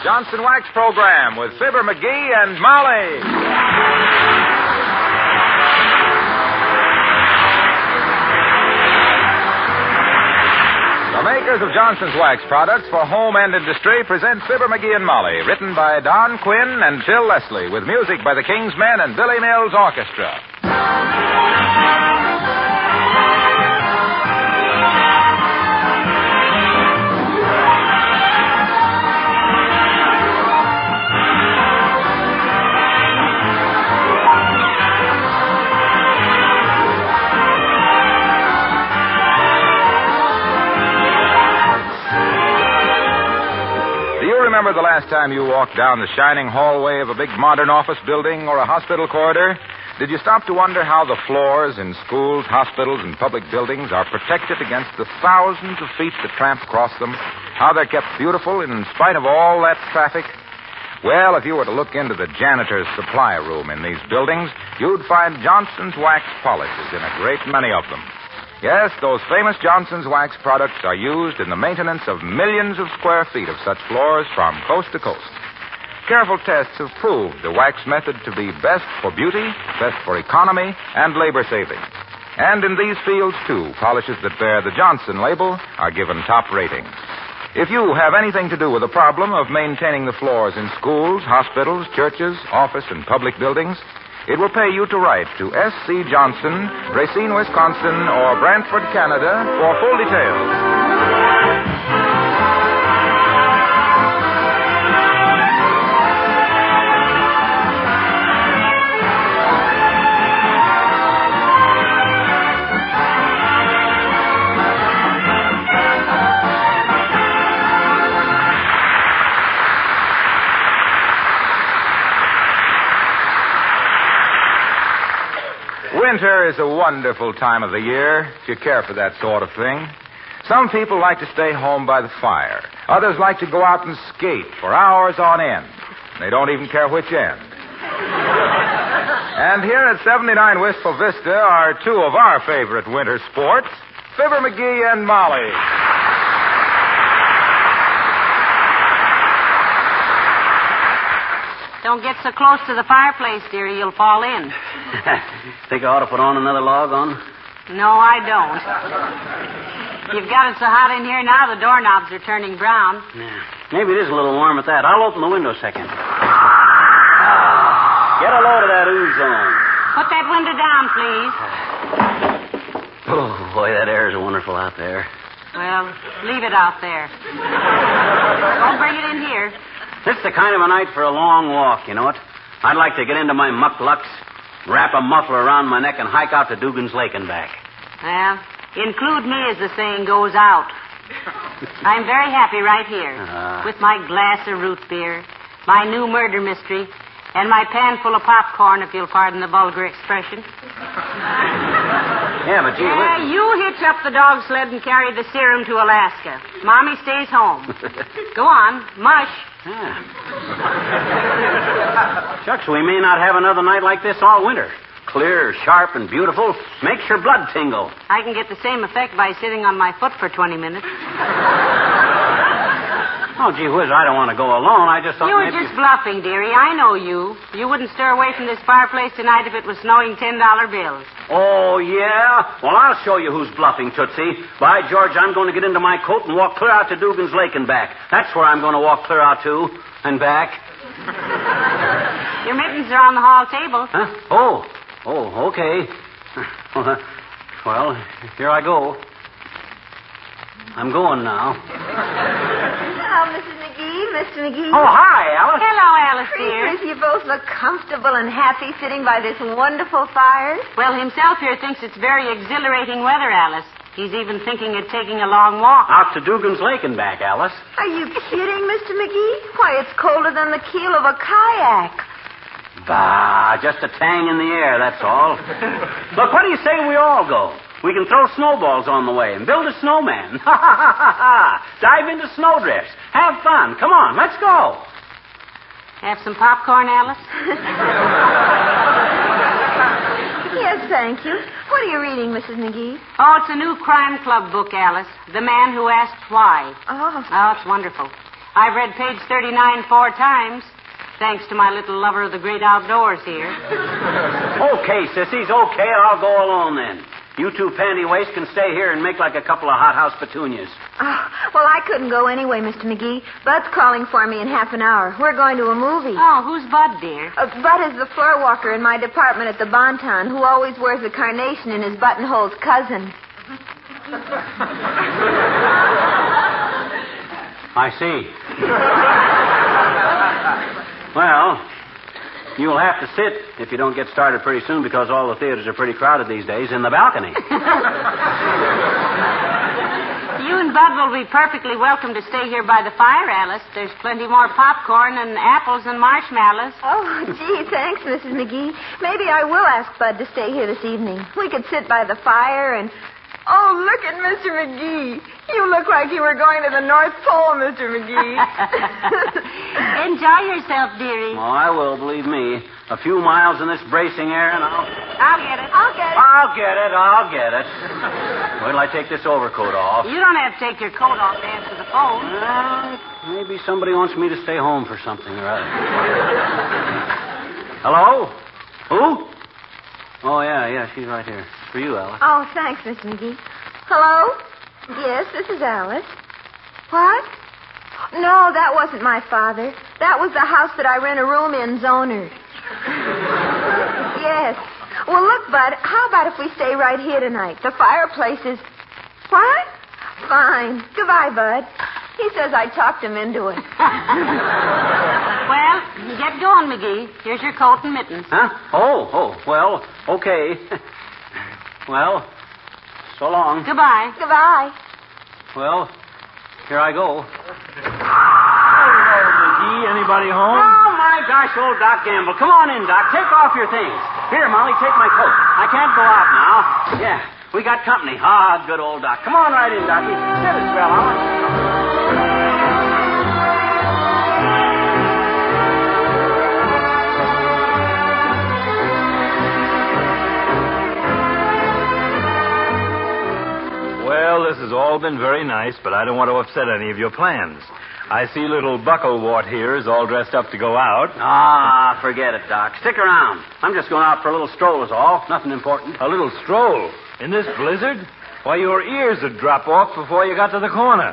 Johnson Wax Program with Fibber McGee and Molly. The makers of Johnson's Wax products for home and industry present Fibber McGee and Molly, written by Don Quinn and Phil Leslie, with music by the King's Men and Billy Mills Orchestra. Remember the last time you walked down the shining hallway of a big modern office building or a hospital corridor? Did you stop to wonder how the floors in schools, hospitals, and public buildings are protected against the thousands of feet that tramp across them? How they're kept beautiful in spite of all that traffic? Well, if you were to look into the janitor's supply room in these buildings, you'd find Johnson's Wax polishes in a great many of them. Yes, those famous Johnson's Wax products are used in the maintenance of millions of square feet of such floors from coast to coast. Careful tests have proved the wax method to be best for beauty, best for economy, and labor saving. And in these fields, too, polishes that bear the Johnson label are given top ratings. If you have anything to do with the problem of maintaining the floors in schools, hospitals, churches, office, and public buildings, it will pay you to write to S.C. Johnson, Racine, Wisconsin, or Brantford, Canada, for full details. Winter is a wonderful time of the year, if you care for that sort of thing. Some people like to stay home by the fire. Others like to go out and skate for hours on end. They don't even care which end. And here at 79 Wistful Vista are two of our favorite winter sports, Fibber McGee and Molly. Don't get so close to the fireplace, dearie. You'll fall in. Think I ought to put on another log on? No, I don't. You've got it so hot in here now, the doorknobs are turning brown. Yeah. Maybe it is a little warm at that. I'll open the window a second. Get a load of that ooze on. Put that window down, please. Oh, boy, that air is wonderful out there. Well, leave it out there. Don't bring it in here. This is the kind of a night for a long walk, you know it? I'd like to get into my mucklucks, wrap a muffler around my neck, and hike out to Dugan's Lake and back. Well, include me, as the saying goes out. I'm very happy right here, with my glass of root beer, my new murder mystery, and my pan full of popcorn, if you'll pardon the vulgar expression. Yeah, but gee whiz. You hitch up the dog sled and carry the serum to Alaska. Mommy stays home. Go on, mush. Yeah. Shucks, we may not have another night like this all winter. Clear, sharp, and beautiful. Makes your blood tingle. I can get the same effect by sitting on my foot for 20 minutes. Oh, gee whiz, I don't want to go alone. I just thought You were just bluffing, dearie. I know you. You wouldn't stir away from this fireplace tonight if it was snowing $10 bills. Oh, yeah? Well, I'll show you who's bluffing, Tootsie. By George, I'm going to get into my coat and walk clear out to Dugan's Lake and back. That's where I'm going to walk clear out to and back. Your mittens are on the hall table. Huh? Oh, okay. Well, here I go. I'm going now. Hello, Mrs. McGee, Mr. McGee. Oh, hi, Alice. Hello, Alice, dear. Creepers, you both look comfortable and happy sitting by this wonderful fire. Well, himself here thinks it's very exhilarating weather, Alice. He's even thinking of taking a long walk. Out to Dugan's Lake and back, Alice. Are you kidding, Mr. McGee? Why, it's colder than the keel of a kayak. Bah, just a tang in the air, that's all. Look, what do you say we all go? We can throw snowballs on the way and build a snowman. Ha, ha, ha, ha, ha. Dive into snowdrifts. Have fun. Come on, let's go. Have some popcorn, Alice? Yes, thank you. What are you reading, Mrs. McGee? Oh, it's a new crime club book, Alice. The Man Who Asked Why. Oh. Oh, it's wonderful. I've read page 39 4 times, thanks to my little lover of the great outdoors here. Okay, sissies, okay, I'll go alone then. You two panty waists can stay here and make like a couple of hothouse petunias. Oh, well, I couldn't go anyway, Mr. McGee. Bud's calling for me in half an hour. We're going to a movie. Oh, who's Bud, dear? Bud is the floor walker in my department at the Bonton who always wears a carnation in his buttonhole's cousin. I see. Well, you'll have to sit if you don't get started pretty soon because all the theaters are pretty crowded these days in the balcony. You and Bud will be perfectly welcome to stay here by the fire, Alice. There's plenty more popcorn and apples and marshmallows. Oh, gee, thanks, Mrs. McGee. Maybe I will ask Bud to stay here this evening. We could sit by the fire and... Oh, look at Mr. McGee. You look like you were going to the North Pole, Mr. McGee. Enjoy yourself, dearie. Oh, I will, believe me. A few miles in this bracing air and I'll get it. I'll get it. I'll get it. Wait till I take this overcoat off. You don't have to take your coat off to answer the phone. Maybe somebody wants me to stay home for something or other. Hello? Who? Oh, yeah, she's right here. For you, Alice. Oh, thanks, Miss McGee. Hello? Yes, this is Alice. What? No, that wasn't my father. That was the house that I rent a room in's owner. Yes. Well, look, Bud, how about if we stay right here tonight? The fireplace is... What? Fine. Goodbye, Bud. He says I talked him into it. Well, get going, McGee. Here's your coat and mittens. Huh? Oh, well, okay. Well, so long. Goodbye. Goodbye. Well, here I go. Hello, McGee. Anybody home? Oh, my gosh, old Doc Gamble. Come on in, Doc. Take off your things. Here, Molly, take my coat. I can't go out now. Yeah, we got company. Ah, good old Doc. Come on right in, Docie. Sit a spell, huh? Well, this has all been very nice, but I don't want to upset any of your plans. I see little Bucklewart here is all dressed up to go out. Ah, forget it, Doc. Stick around. I'm just going out for a little stroll is all. Nothing important. A little stroll? In this blizzard? Why, your ears would drop off before you got to the corner.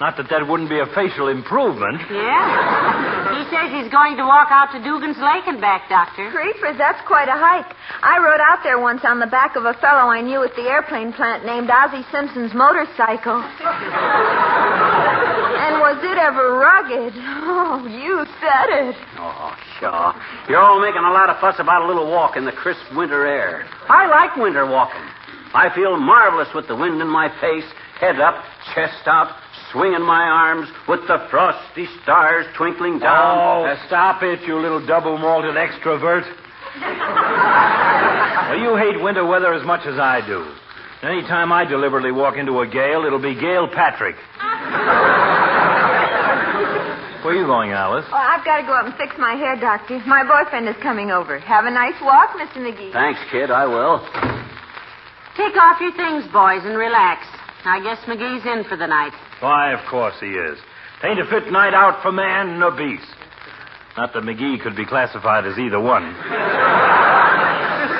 Not that wouldn't be a facial improvement. Yeah? He says he's going to walk out to Dugan's Lake and back, Doctor. Creepers, that's quite a hike. I rode out there once on the back of a fellow I knew at the airplane plant named Ozzie Simpson's motorcycle. And was it ever rugged? Oh, you said it. Oh, sure. You're all making a lot of fuss about a little walk in the crisp winter air. I like winter walking. I feel marvelous with the wind in my face, head up, chest out, swinging my arms, with the frosty stars twinkling down. Oh, stop it, you little double-malted extrovert. Well, you hate winter weather as much as I do. Any time I deliberately walk into a gale, it'll be Gale Patrick. Where are you going, Alice? Oh, I've got to go up and fix my hair, Doctor. My boyfriend is coming over. Have a nice walk, Mr. McGee. Thanks, kid, I will. Take off your things, boys, and relax. I guess McGee's in for the night. Why, of course he is. Tain't a fit night out for man nor beast. Not that McGee could be classified as either one.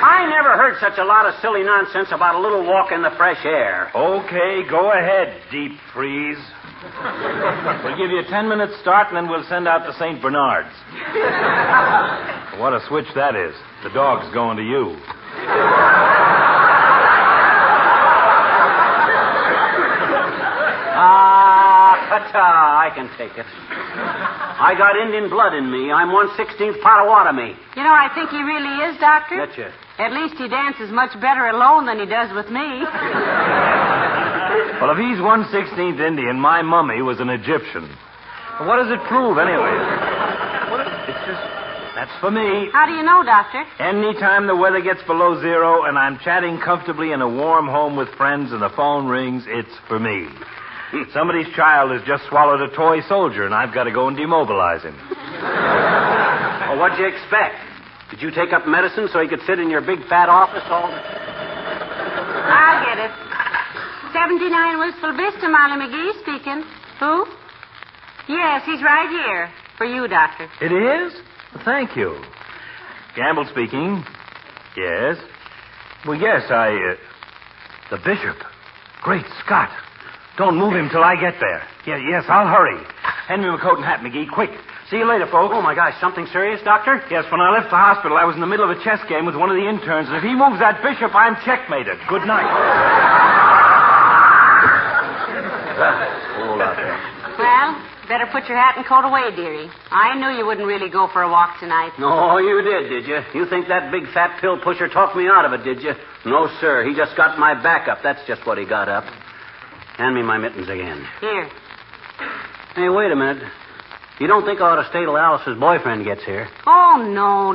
I never heard such a lot of silly nonsense about a little walk in the fresh air. Okay, go ahead, deep freeze. We'll give you a 10-minute start, and then we'll send out to St. Bernard's. What a switch that is. The dog's going to you. I can take it. I got Indian blood in me. I'm 1/16th Potawatomi. You know, I think he really is, Doctor. Betcha. At least he dances much better alone than he does with me. Well, if he's 1/16th Indian, my mummy was an Egyptian. Well, what does it prove, anyway? It's just... That's for me. How do you know, Doctor? Anytime the weather gets below zero and I'm chatting comfortably in a warm home with friends and the phone rings, it's for me. Somebody's child has just swallowed a toy soldier, and I've got to go and demobilize him. Well, what'd you expect? Did you take up medicine so he could sit in your big fat office all the... I'll get it. 79 Wistful Vista, Molly McGee speaking. Who? Yes, he's right here. For you, Doctor. It is? Thank you. Gamble speaking. Yes. Well, yes, the bishop. Great Scott. Don't move him till I get there. Yes, I'll hurry. Hand me my coat and hat, McGee, quick. See you later, folks. Oh, my gosh, something serious, Doctor? Yes, when I left the hospital, I was in the middle of a chess game with one of the interns, and if he moves that bishop, I'm checkmated. Good night. Hold out there. Well, better put your hat and coat away, dearie. I knew you wouldn't really go for a walk tonight. No, you did you? You think that big fat pill pusher talked me out of it, did you? No, sir. He just got my back up. That's just what he got up. Hand me my mittens again. Here. Hey, wait a minute. You don't think I ought to stay till Alice's boyfriend gets here? Oh, no.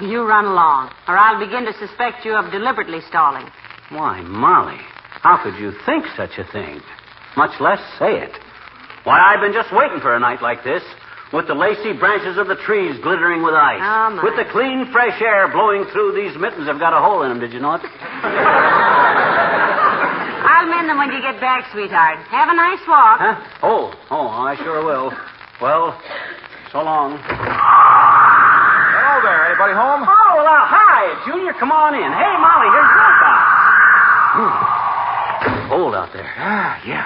You run along, or I'll begin to suspect you of deliberately stalling. Why, Molly, how could you think such a thing? Much less say it. Why, I've been just waiting for a night like this, with the lacy branches of the trees glittering with ice, Oh, my. with the clean, fresh air blowing through these mittens. Have got a hole in them, did you know it? I'll mend them when you get back, sweetheart. Have a nice walk. Huh? Oh, I sure will. Well, so long. Hello there. Anybody home? Oh, well, hi, Junior. Come on in. Hey, Molly, here's Wilcox. Hold out there. Yeah.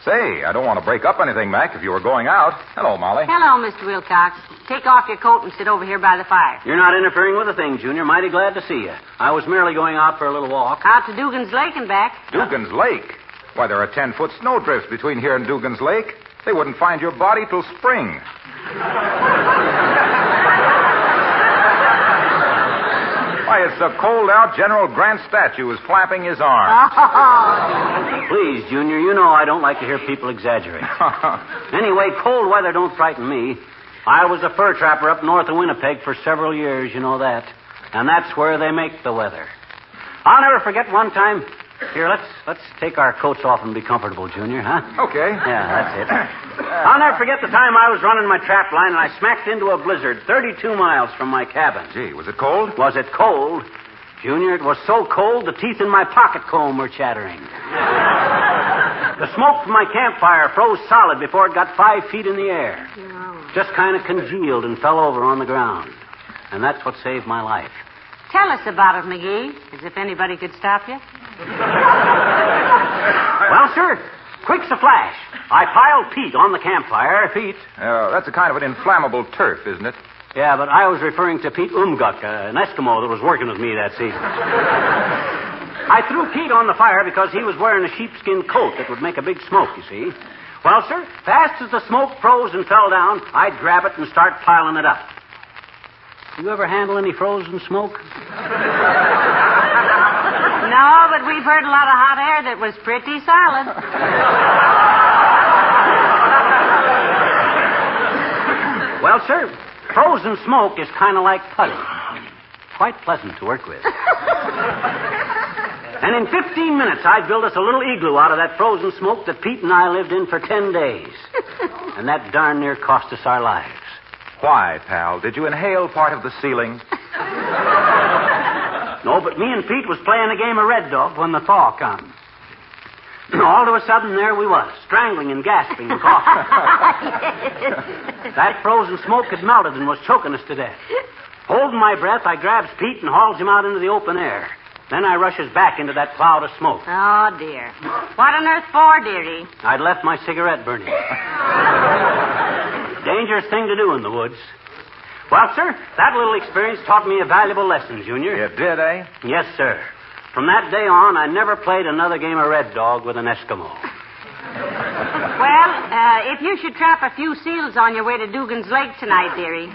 Say, I don't want to break up anything, Mac, if you were going out. Hello, Molly. Hello, Mr. Wilcox. Take off your coat and sit over here by the fire. You're not interfering with a thing, Junior. Mighty glad to see you. I was merely going out for a little walk. Out to Dugan's Lake and back. Dugan's Lake? Why, there are 10-foot snowdrifts between here and Dugan's Lake. They wouldn't find your body till spring. Why, it's so cold out, General Grant's statue is flapping his arms. Please, Junior, you know I don't like to hear people exaggerate. Anyway, cold weather don't frighten me. I was a fur trapper up north of Winnipeg for several years, you know that. And that's where they make the weather. I'll never forget one time. Here, let's take our coats off and be comfortable, Junior, huh? Okay. Yeah, that's it. I'll never forget the time I was running my trap line and I smacked into a blizzard 32 miles from my cabin. Gee, was it cold? Was it cold? Junior, it was so cold the teeth in my pocket comb were chattering. The smoke from my campfire froze solid before it got 5 feet in the air. Just kind of congealed and fell over on the ground. And that's what saved my life. Tell us about it, McGee, as if anybody could stop you. Well, sir, quick's a flash. I piled peat on the campfire. Peat. That's a kind of an inflammable turf, isn't it? Yeah, but I was referring to Pete Umguk, an Eskimo that was working with me that season. I threw Pete on the fire because he was wearing a sheepskin coat that would make a big smoke, you see. Well, sir, fast as the smoke froze and fell down, I'd grab it and start piling it up. You ever handle any frozen smoke? No, but we've heard a lot of hot air that was pretty solid. Well, sir, frozen smoke is kind of like putty. Quite pleasant to work with. And in 15 minutes, I'd built us a little igloo out of that frozen smoke that Pete and I lived in for 10 days. And that darn near cost us our lives. Why, pal? Did you inhale part of the ceiling? No, but me and Pete was playing a game of Red Dog when the thaw come. All of a sudden, there we was, strangling and gasping and coughing. That frozen smoke had melted and was choking us to death. Holding my breath, I grabs Pete and hauls him out into the open air. Then I rushes back into that cloud of smoke. Oh, dear. What on earth for, dearie? I'd left my cigarette burning. Dangerous thing to do in the woods. Well, sir, that little experience taught me a valuable lesson, Junior. It did, eh? Yes, sir. From that day on, I never played another game of Red Dog with an Eskimo. Well, if you should trap a few seals on your way to Dugan's Lake tonight, dearie,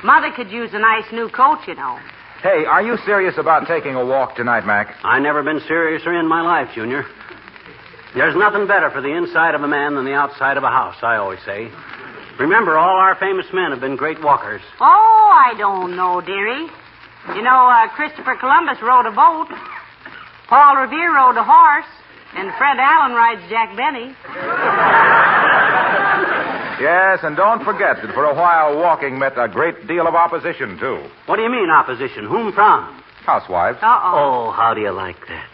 Mother could use a nice new coat, you know. Hey, are you serious about taking a walk tonight, Mac? I never been seriouser in my life, Junior. There's nothing better for the inside of a man than the outside of a house, I always say. Remember, all our famous men have been great walkers. Oh, I don't know, dearie. You know, Christopher Columbus rode a boat. Paul Revere rode a horse. And Fred Allen rides Jack Benny. Yes, and don't forget that for a while walking met a great deal of opposition, too. What do you mean, opposition? Whom from? Housewives. Uh-oh. Oh, how do you like that?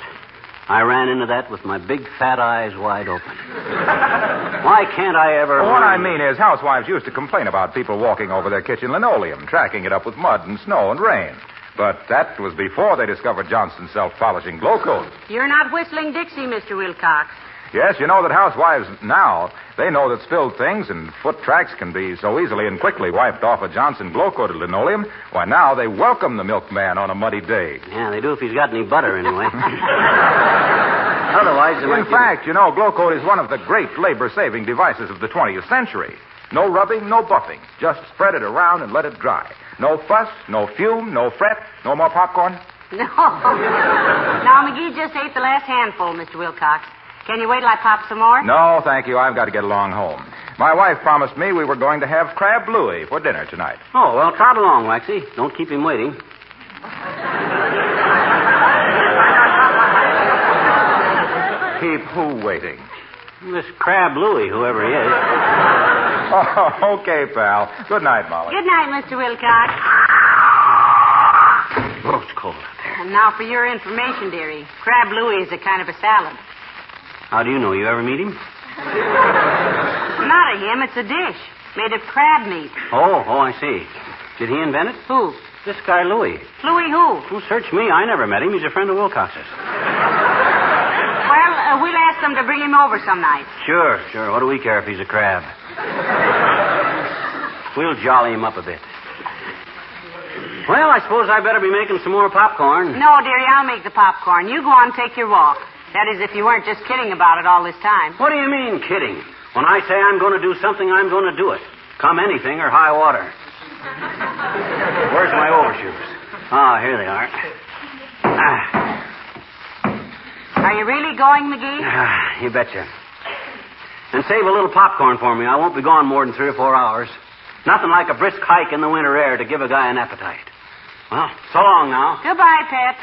I ran into that with my big fat eyes wide open. Why can't I ever... Well, what I mean is, housewives used to complain about people walking over their kitchen linoleum, tracking it up with mud and snow and rain. But that was before they discovered Johnson's self-polishing glow coat. You're not whistling Dixie, Mr. Wilcox. Yes, you know that housewives now, they know that spilled things and foot tracks can be so easily and quickly wiped off a Johnson glow-coated linoleum. Why, now they welcome the milkman on a muddy day. Yeah, they do if he's got any butter, anyway. Otherwise, In fact, you know, glow coat is one of the great labor-saving devices of the 20th century. No rubbing, no buffing. Just spread it around and let it dry. No fuss, no fume, no fret, no more popcorn. No. Now, McGee just ate the last handful, Mr. Wilcox. Can you wait till I pop some more? No, thank you. I've got to get along home. My wife promised me we were going to have crab louis for dinner tonight. Oh, well, trot along, Waxy. Don't keep him waiting. Keep who waiting? This crab Louie, whoever he is. Oh, okay, pal. Good night, Molly. Good night, Mr. Wilcox. Oh, it's cold out there. And now for your information, dearie. Crab Louie is a kind of a salad. How do you know? You ever meet him? Not a him, it's a dish. Made of crab meat. Oh, I see. Did he invent it? Who? This guy, Louie. Louie who? Well, search me. I never met him. He's a friend of Wilcox's. Well, we'll ask them to bring him over some night. Sure. What do we care if he's a crab? We'll jolly him up a bit. Well, I suppose I better be making some more popcorn. No, dearie, I'll make the popcorn. You go on and take your walk. That is, if you weren't just kidding about it all this time. What do you mean, kidding? When I say I'm going to do something, I'm going to do it. Come anything or high water. Where's my overshoes? Ah, here they are. Are you really going, McGee? You betcha. And save a little popcorn for me. I won't be gone more than 3 or 4 hours. Nothing like a brisk hike in the winter air to give a guy an appetite. Well, so long now. Goodbye, Pet.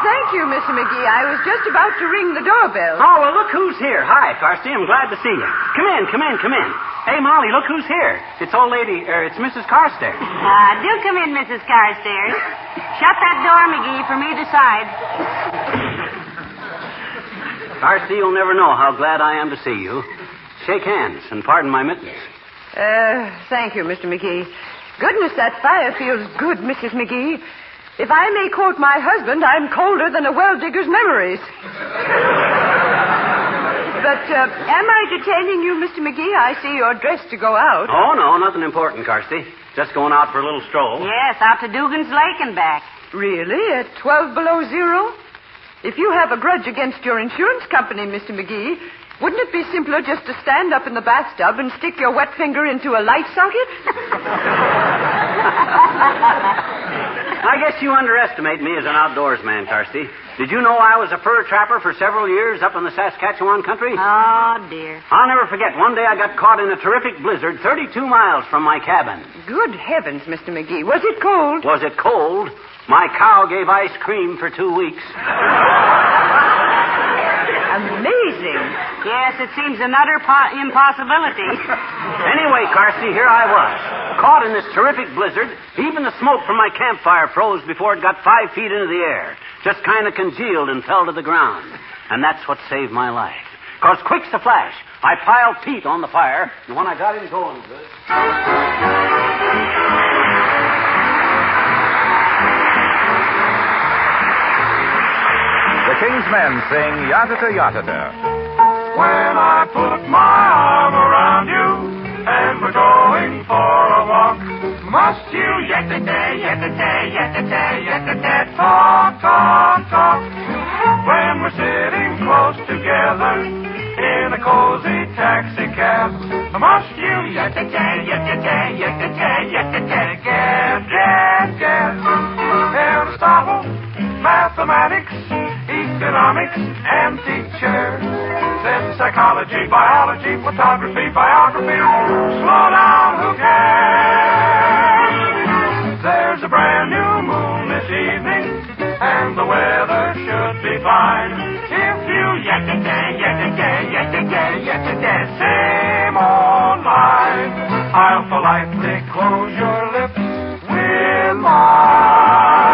Thank you, Mr. McGee. I was just about to ring the doorbell. Oh, well, look who's here. Hi, Carsey. I'm glad to see you. Come in. Hey, Molly, look who's here. It's it's Mrs. Carstairs. Do come in, Mrs. Carstairs. Shut that door, McGee, from either side. Carsey, you'll never know how glad I am to see you. Shake hands and pardon my mittens. Thank you, Mr. McGee. Goodness, that fire feels good, Mrs. McGee. If I may quote my husband, I'm colder than a well-digger's memories. But am I detaining you, Mr. McGee? I see you're dressed to go out. Oh, no, nothing important, Carsey. Just going out for a little stroll. Yes, out to Dugan's Lake and back. Really? At 12 below zero? If you have a grudge against your insurance company, Mr. McGee, wouldn't it be simpler just to stand up in the bathtub and stick your wet finger into a light socket? I guess you underestimate me as an outdoors man, Carsey. Did you know I was a fur trapper for several years up in the Saskatchewan country? Oh, dear. I'll never forget. One day I got caught in a terrific blizzard 32 miles from my cabin. Good heavens, Mr. McGee. Was it cold? Was it cold? My cow gave ice cream for 2 weeks. Amazing. Yes, it seems an utter impossibility. Anyway, Carsey, here I was, caught in this terrific blizzard. Even the smoke from my campfire froze before it got 5 feet into the air. Just kind of congealed and fell to the ground. And that's what saved my life. Because quick's a flash, I piled peat on the fire, and when I got him going good... The King's Men sing Yatata Yatata. When I put my arm around you and we're going for a walk, must you yatata, yatata, yatata, yatata, talk, talk, talk. When we're sitting close together in a cozy taxi cab, must you yatata, yatata, yatata, yatata, get, get, get. Aristotle, mathematics, economics, and teachers. Then psychology, biology, photography, biography. Slow down, who cares? There's a brand new moon this evening, and the weather should be fine. If you yatata, yatata, yatata, yatata, same old line, I'll politely close your lips with mine.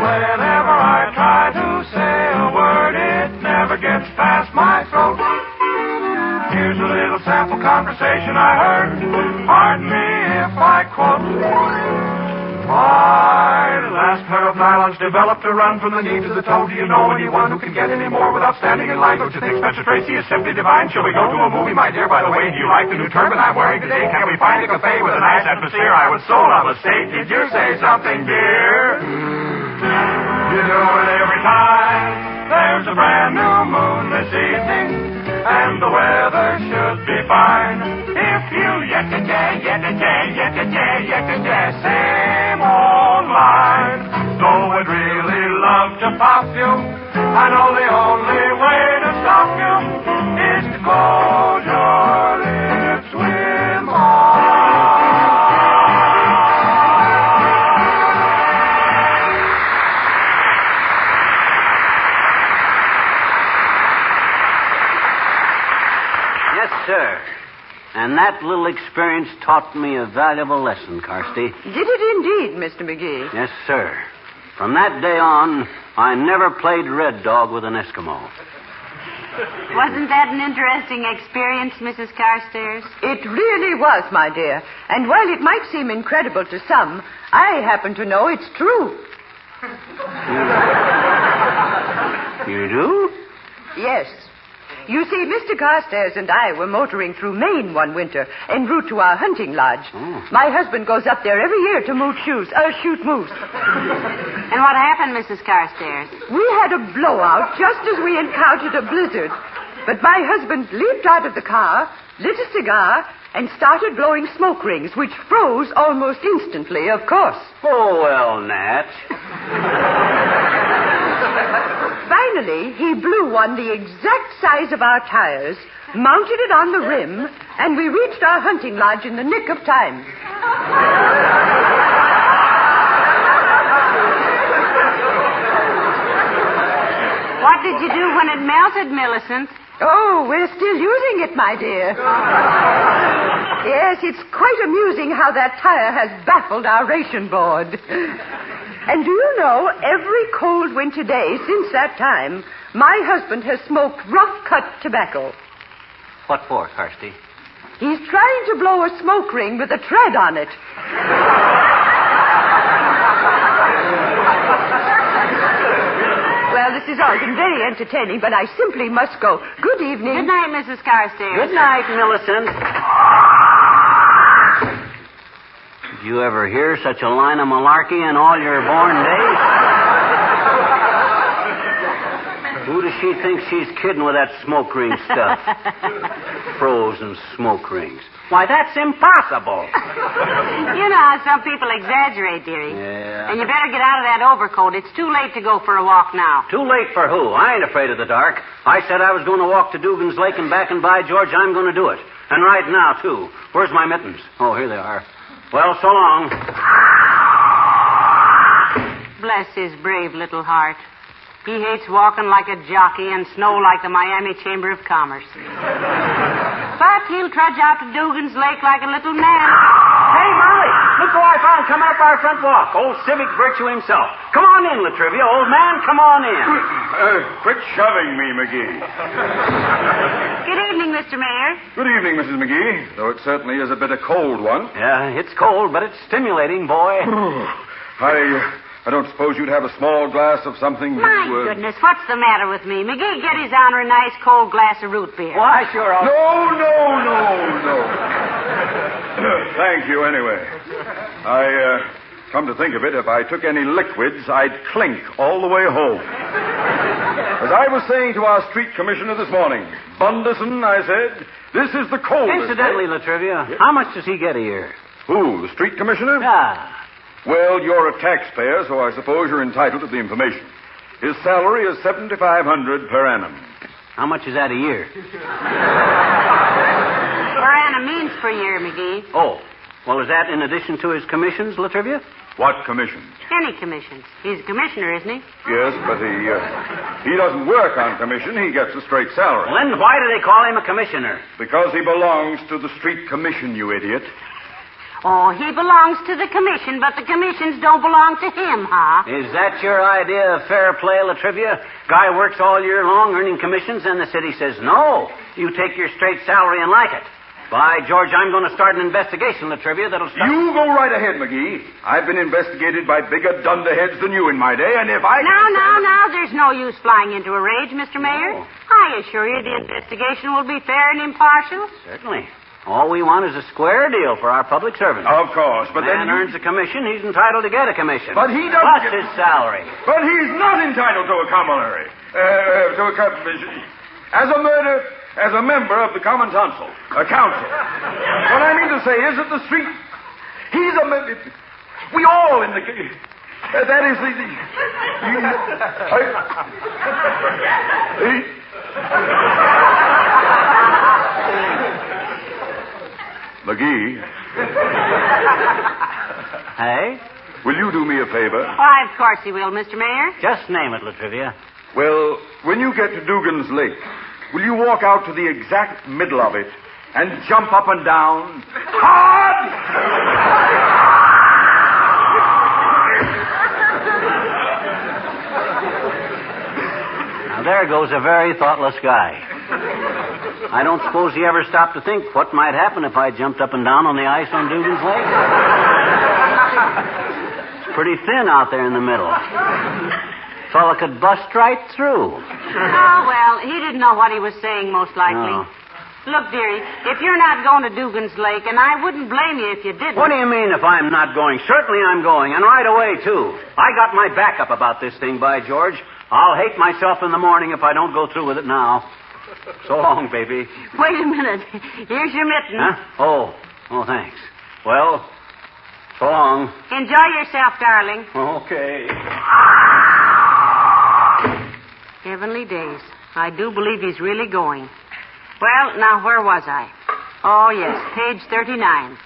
Whenever I try to say a word, Here's a little sample conversation I heard. Pardon me if I quote. My last pair of nylons developed to run from the knee to the toe. Do you know anyone who can get any more without standing in line? Don't you think Spencer Tracy is simply divine? Shall we go to a movie, my dear? By the way, do you like the new turban I'm wearing today? Can we find a cafe with a nice atmosphere? I would so love a steak. Did you say something, dear? You do it every time. There's a brand new moon this evening, and the weather should be fine. If you same old line. Though I'd really love to pop you, I know the only way to stop you is to close your lips with mine. Yes, sir. And that little experience taught me a valuable lesson, Carsty. Did it indeed, Mr. McGee? Yes, sir. From that day on, I never played Red Dog with an Eskimo. Wasn't that an interesting experience, Mrs. Carstairs? It really was, my dear. And while it might seem incredible to some, I happen to know it's true. You do? Yes. You see, Mr. Carstairs and I were motoring through Maine one winter en route to our hunting lodge. Oh. My husband goes up there every year to shoot moose. And what happened, Mrs. Carstairs? We had a blowout just as we encountered a blizzard. But my husband leaped out of the car, lit a cigar, and started blowing smoke rings, which froze almost instantly, of course. Oh, well, Nat. Finally, he blew one the exact size of our tires, mounted it on the rim, and we reached our hunting lodge in the nick of time. What did you do when it melted, Millicent? Oh, we're still using it, my dear. Yes, it's quite amusing how that tire has baffled our ration board. And do you know, every cold winter day since that time, my husband has smoked rough-cut tobacco. What for, Carsty? He's trying to blow a smoke ring with a tread on it. Well, this has all been very entertaining, but I simply must go. Good evening. Good night, Mrs. Carstairs. Good night, Millicent. Did you ever hear such a line of malarkey in all your born days? Who does she think she's kidding with that smoke ring stuff? Frozen smoke rings. Why, that's impossible. You know how some people exaggerate, dearie. Yeah. And you better get out of that overcoat. It's too late to go for a walk now. Too late for who? I ain't afraid of the dark. I said I was going to walk to Dugan's Lake and back, and by George, I'm going to do it. And right now, too. Where's my mittens? Oh, here they are. Well, so long. Bless his brave little heart. He hates walking like a jockey and snow like the Miami Chamber of Commerce. But he'll trudge out to Dugan's Lake like a little man. Hey, Molly, look who I found coming up our front walk. Old civic virtue himself. Come on in, Latrivia. Old man, come on in. Quit shoving me, McGee. Good evening, Mr. Mayor. Good evening, Mrs. McGee, though it certainly is a bit of cold one. Yeah, it's cold, but it's stimulating, boy. I don't suppose you'd have a small glass of something My goodness, what's the matter with me? McGee, get his honor a nice cold glass of root beer. Why, sure. I'll... No. Thank you, anyway. Come to think of it, if I took any liquids, I'd clink all the way home. As I was saying to our street commissioner this morning, Bunderson, I said, this is the coldest... Incidentally, Latrivia, how much does he get a year? Who, the street commissioner? Yeah. Well, you're a taxpayer, so I suppose you're entitled to the information. His salary is $7,500 per annum. How much is that a year? Per annum means per year, McGee. Oh, well, is that in addition to his commissions, Latrivia? What commissions? Any commissions. He's a commissioner, isn't he? Yes, but he doesn't work on commission. He gets a straight salary. Well, then why do they call him a commissioner? Because he belongs to the street commission, you idiot. Oh, he belongs to the commission, but the commissions don't belong to him, huh? Is that your idea of fair play, Latrivia? Guy works all year long earning commissions, and the city says no. You take your straight salary and like it. By George, I'm going to start an investigation, Latrivia, that'll start... You go right ahead, McGee. I've been investigated by bigger dunderheads than you in my day, and if I... Now, there's no use flying into a rage, Mr. Mayor. Oh. I assure you the investigation will be fair and impartial. Certainly. All we want is a square deal for our public servants. Of course, but Man then... earns a commission, he's entitled to get a commission. But he doesn't... Plus his salary. But he's not entitled to a commonary. As a member of the Common Council. What I mean to say is that the street... He's a... We all in the... that is McGee. Hey? Will you do me a favor? Why, of course he will, Mr. Mayor. Just name it, Latrivia. Well, when you get to Dugan's Lake, will you walk out to the exact middle of it and jump up and down? Hard! Now, there goes a very thoughtless guy. I don't suppose he ever stopped to think what might happen if I jumped up and down on the ice on Dugan's Lake. It's pretty thin out there in the middle. Fella could bust right through. Oh, well, he didn't know what he was saying, most likely. No. Look, dearie, if you're not going to Dugan's Lake, and I wouldn't blame you if you didn't. What do you mean if I'm not going? Certainly I'm going, and right away, too. I got my backup about this thing, by George. I'll hate myself in the morning if I don't go through with it now. So long, baby. Wait a minute. Here's your mitten. Huh? Oh, thanks. Well, so long. Enjoy yourself, darling. Okay. Heavenly days. I do believe he's really going. Well, now, where was I? Oh, yes, page 39.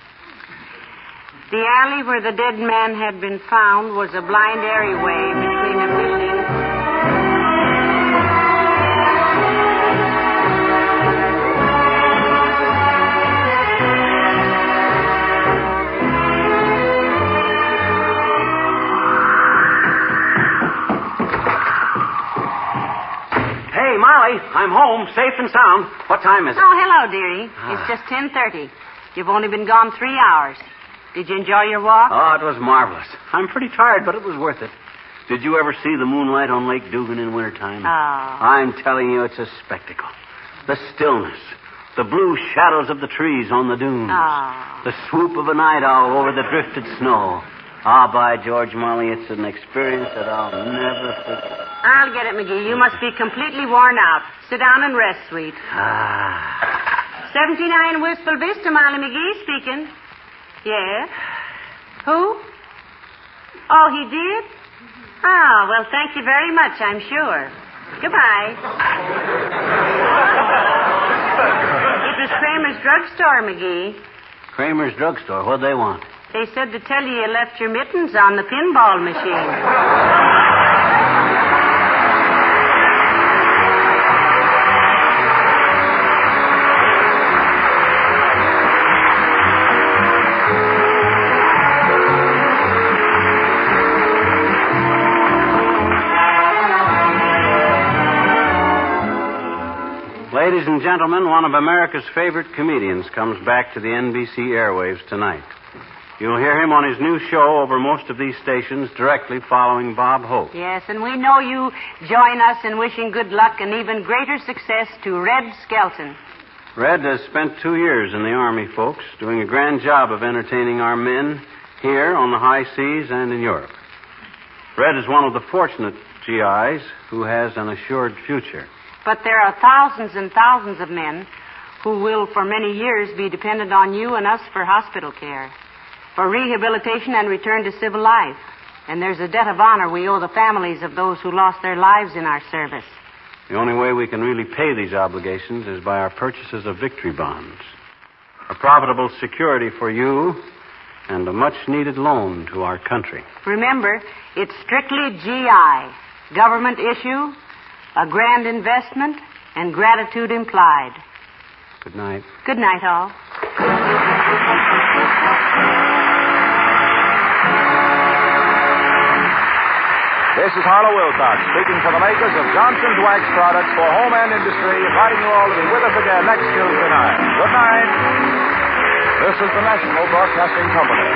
The alley where the dead man had been found was a blind alleyway between a building... Molly, I'm home, safe and sound. What time is it? Oh, hello, dearie. It's just 10:30. You've only been gone 3 hours. Did you enjoy your walk? Oh, it was marvelous. I'm pretty tired, but it was worth it. Did you ever see the moonlight on Lake Dugan in wintertime? Oh. I'm telling you, it's a spectacle. The stillness, the blue shadows of the trees on the dunes, the swoop of a night owl over the drifted snow. Ah, by George, Molly, it's an experience that I'll never forget. I'll get it, McGee. You must be completely worn out. Sit down and rest, sweet. 79 Wistful Vista, Molly McGee speaking. Yes? Who? Oh, he did? Oh, well, thank you very much, I'm sure. Goodbye. It was Kramer's drugstore, McGee. Kramer's drugstore? What'd they want? They said to tell you left your mittens on the pinball machine. Ladies and gentlemen, one of America's favorite comedians comes back to the NBC airwaves tonight. You'll hear him on his new show over most of these stations directly following Bob Hope. Yes, and we know you join us in wishing good luck and even greater success to Red Skelton. Red has spent 2 years in the Army, folks, doing a grand job of entertaining our men here on the high seas and in Europe. Red is one of the fortunate GIs who has an assured future. But there are thousands and thousands of men who will for many years be dependent on you and us for hospital care, for rehabilitation and return to civil life. And there's a debt of honor we owe the families of those who lost their lives in our service. The only way we can really pay these obligations is by our purchases of victory bonds. A profitable security for you and a much-needed loan to our country. Remember, it's strictly GI, government issue, a grand investment, and gratitude implied. Good night. Good night, all. This is Harlow Wilcox speaking for the makers of Johnson's Wax Products for home and industry, inviting you all to be with us again next Tuesday night. Good night. This is the National Broadcasting Company.